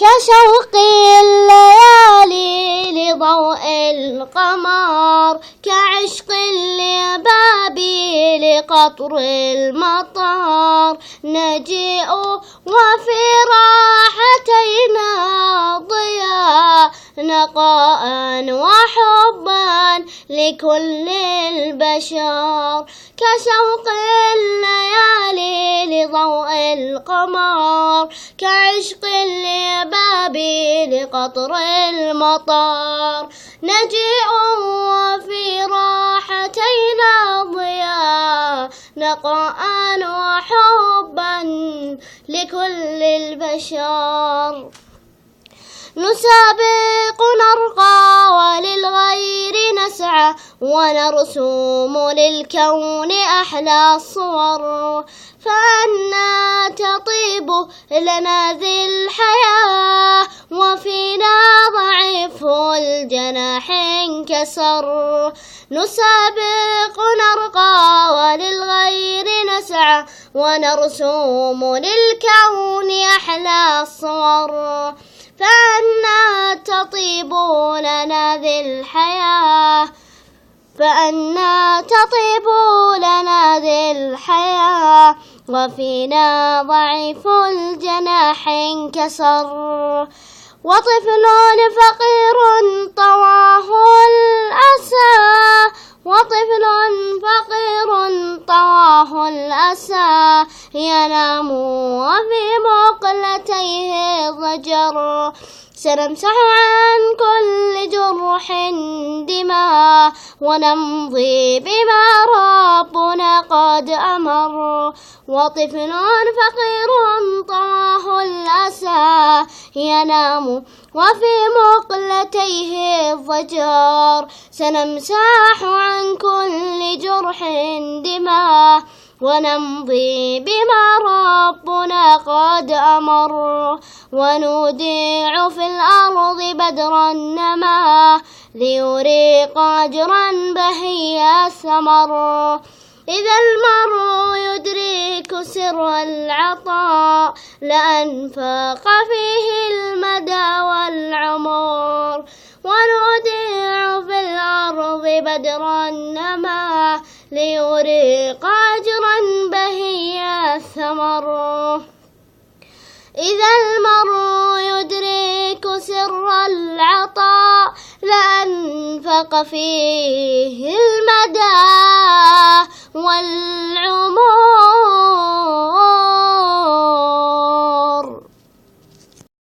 كشوق الليالي لضوء القمر، كعشق اليبابي لقطر المطر، نجيء وفي راحتينا ضياء، نقاء وحبا لكل البشر. كشوق الليالي لضوء القمر، كعشق اليبابي لقطر المطر، نجيء وفي راحتينا ضياء، نقاء وحبا لكل البشر. نسابق نرقى وللغير نسعى، ونرسم للكون أحلى الصور، فأنا تطيب لنا ذي الحياة، وفينا ضعيف الجناح انكسر. نسابق نرقى وللغير نسعى، ونرسم للكون أحلى الصور، فأنا تطيب لنا ذي الحياة، فأنا تطيب لنا ذي الحياة، وفينا ضعيف الجناح انكسر. وطفل فقير طواه الأسى، وطفل فقير طواه الأسى، ينام وفي مقلتيه ضجر. سنمسح عن كل جرح دماء، ونمضي بما ربنا قد أمر. وطفل فقير طواه الأسى، ينام وفي مقلتيه الضجر. سنمسح عن كل جرح دماء، ونمضي بما ربنا قد أمر. ونوديع في الأرض بدر النما، ليريق أجرا بهي الثمر. إذا المرء يدرك سر العطاء، لأنفق فيه المدى والعمر. ونوديع في الأرض بدر النما، ليريق أجرا بهي الثمر. إذا المرء يدرك سر العطاء، لأنفق فيه المدى والعمر.